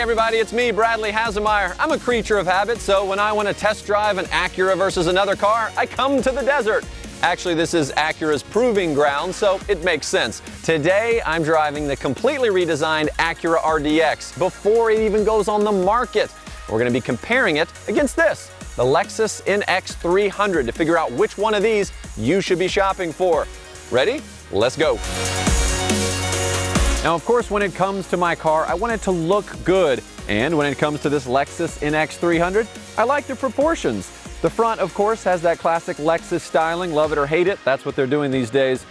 everybody, it's me, Bradley Hasemeyer. I'm a creature of habit, so when I want to test drive an Acura versus another car, I come to the desert. Actually, this is Acura's proving ground, so it makes sense. Today, I'm driving the completely redesigned Acura RDX before it even goes on the market. We're going to be comparing it against this, the Lexus NX 300, to figure out which one of these you should be shopping for. Ready? Let's go. Now, of course, when it comes to my car, I want it to look good. And when it comes to this Lexus NX 300, I like the proportions. The front, of course, has that classic Lexus styling. Love it or hate it, that's what they're doing these days.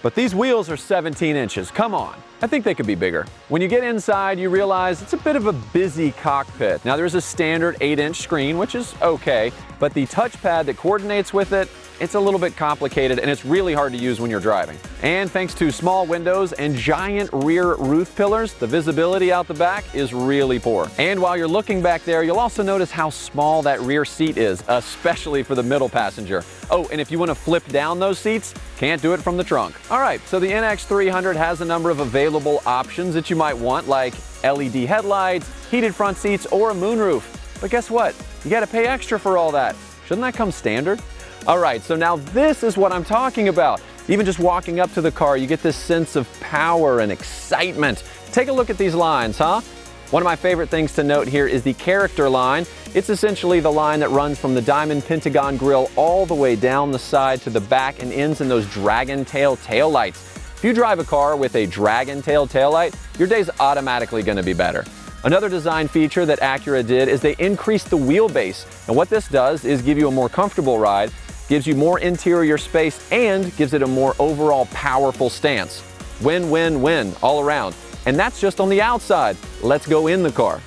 But these wheels are 17 inches. Come on. I think they could be bigger. When you get inside, you realize it's a bit of a busy cockpit. Now, there's a standard 8-inch screen, which is okay, but the touchpad that coordinates with it, it's a little bit complicated and it's really hard to use when you're driving. And thanks to small windows and giant rear roof pillars, the visibility out the back is really poor. And while you're looking back there, you'll also notice how small that rear seat is, especially for the middle passenger. Oh, and if you want to flip down those seats, can't do it from the trunk. All right, so the NX 300 has a number of available options that you might want, like LED headlights, heated front seats, or a moonroof. But guess what? You got to pay extra for all that. Shouldn't that come standard? All right, so now this is what I'm talking about. Even just walking up to the car, you get this sense of power and excitement. Take a look at these lines, huh? One of my favorite things to note here is the character line. It's essentially the line that runs from the diamond pentagon grille all the way down the side to the back and ends in those dragon tail taillights. If you drive a car with a dragon tail taillight, your day's automatically going to be better. Another design feature that Acura did is they increased the wheelbase. And what this does is give you a more comfortable ride, gives you more interior space, and gives it a more overall powerful stance. Win, win, win all around. And that's just on the outside. Let's go in the car.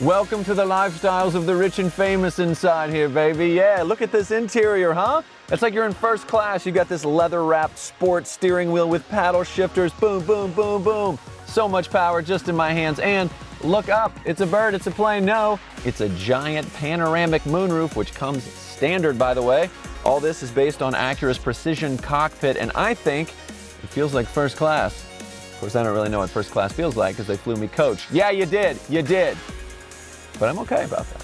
Welcome to the lifestyles of the rich and famous inside here, baby. Yeah, look at this interior, huh? It's like you're in first class. You got this leather-wrapped sports steering wheel with paddle shifters. Boom, boom, boom, boom. So much power just in my hands. And look up. It's a bird. It's a plane. No, it's a giant panoramic moonroof, which comes standard, by the way. All this is based on Acura's precision cockpit, and I think it feels like first class. Of course, I don't really know what first class feels like because they flew me coach. Yeah, you did. You did. But I'm okay about that.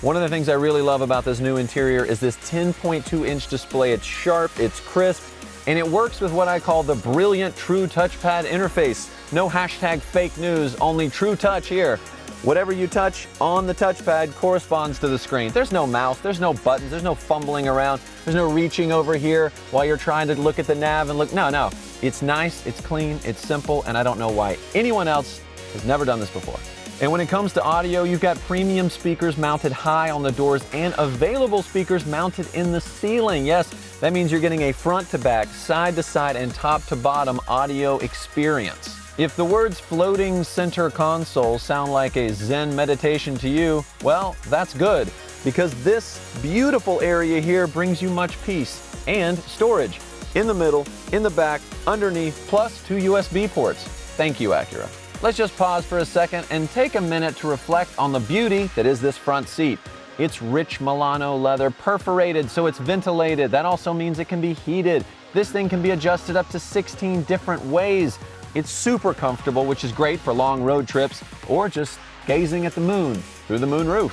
One of the things I really love about this new interior is this 10.2-inch display. It's sharp, it's crisp, and it works with what I call the brilliant True Touchpad interface. No hashtag fake news, only True Touch here. Whatever you touch on the touchpad corresponds to the screen. There's no mouse, there's no buttons, there's no fumbling around, there's no reaching over here while you're trying to look at the nav and look. No. It's nice, it's clean, it's simple, and I don't know why anyone else has never done this before. And when it comes to audio, you've got premium speakers mounted high on the doors and available speakers mounted in the ceiling. Yes, that means you're getting a front to back, side to side, and top to bottom audio experience. If the words floating center console sound like a Zen meditation to you, well, that's good, because this beautiful area here brings you much peace and storage in the middle, in the back, underneath, plus 2 USB ports. Thank you, Acura. Let's just pause for a second and take a minute to reflect on the beauty that is this front seat. It's rich Milano leather, perforated so it's ventilated. That also means it can be heated. This thing can be adjusted up to 16 different ways. It's super comfortable, which is great for long road trips or just gazing at the moon through the moonroof.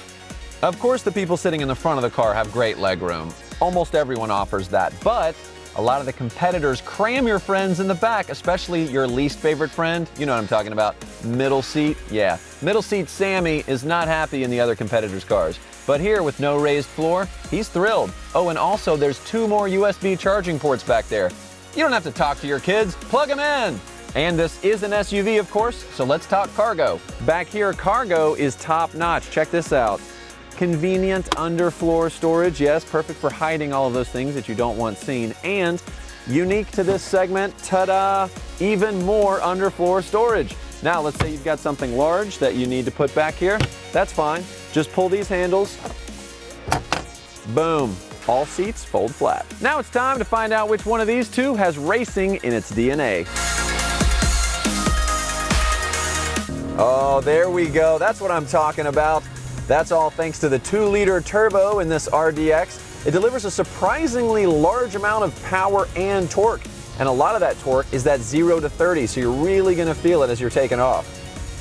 Of course, the people sitting in the front of the car have great legroom. Almost everyone offers that, but a lot of the competitors cram your friends in the back, especially your least favorite friend. You know what I'm talking about, middle seat. Yeah, middle seat Sammy is not happy in the other competitors' cars. But here, with no raised floor, he's thrilled. Oh, and also there's 2 more USB charging ports back there. You don't have to talk to your kids, plug them in. And this is an SUV, of course, so let's talk cargo. Back here, cargo is top notch. Check this out. Convenient underfloor storage, yes, perfect for hiding all of those things that you don't want seen. And unique to this segment, ta-da, even more underfloor storage. Now, let's say you've got something large that you need to put back here. That's fine. Just pull these handles. Boom. All seats fold flat. Now it's time to find out which one of these two has racing in its DNA. Oh, there we go. That's what I'm talking about. That's all thanks to the 2-liter turbo in this RDX. It delivers a surprisingly large amount of power and torque. And a lot of that torque is that 0 to 30, so you're really going to feel it as you're taking off.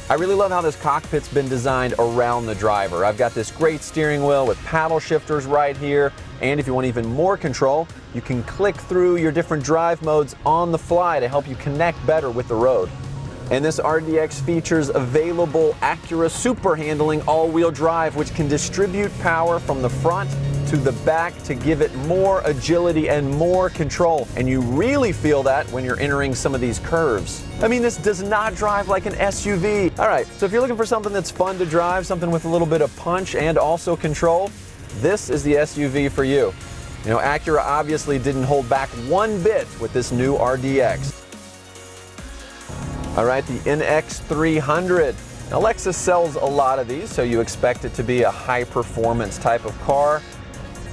I really love how this cockpit's been designed around the driver. I've got this great steering wheel with paddle shifters right here, and if you want even more control, you can click through your different drive modes on the fly to help you connect better with the road. And this RDX features available Acura Super Handling all-wheel drive, which can distribute power from the front to the back to give it more agility and more control. And you really feel that when you're entering some of these curves. I mean, this does not drive like an SUV. All right, so if you're looking for something that's fun to drive, something with a little bit of punch and also control, this is the SUV for you. You know, Acura obviously didn't hold back one bit with this new RDX. All right, the NX300. Now, Lexus sells a lot of these, so you expect it to be a high-performance type of car,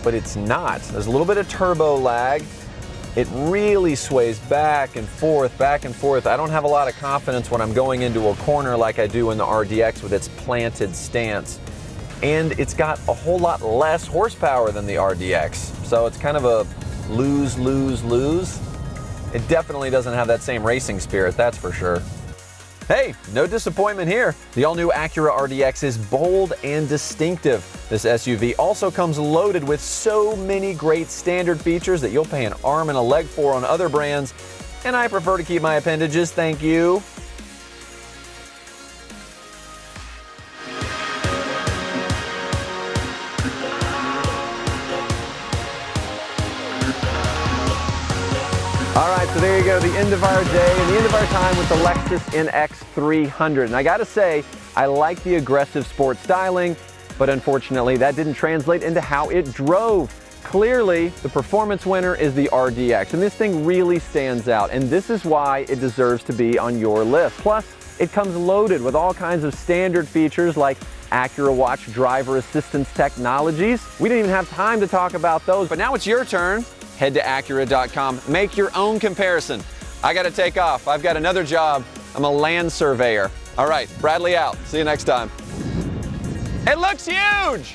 but it's not. There's a little bit of turbo lag. It really sways back and forth, back and forth. I don't have a lot of confidence when I'm going into a corner like I do in the RDX with its planted stance. And it's got a whole lot less horsepower than the RDX, so it's kind of a lose, lose, lose. It definitely doesn't have that same racing spirit, that's for sure. Hey, no disappointment here. The all-new Acura RDX is bold and distinctive. This SUV also comes loaded with so many great standard features that you'll pay an arm and a leg for on other brands, and I prefer to keep my appendages, thank you. All right, so there you go, the end of our day and the end of our time with the Lexus NX300. And I gotta say, I like the aggressive sport styling, but unfortunately that didn't translate into how it drove. Clearly, the performance winner is the RDX, and this thing really stands out, and this is why it deserves to be on your list. Plus, it comes loaded with all kinds of standard features like Acura Watch driver assistance technologies. We didn't even have time to talk about those, but now it's your turn. Head to Acura.com, make your own comparison. I gotta take off, I've got another job. I'm a land surveyor. All right, Bradley out, see you next time. It looks huge!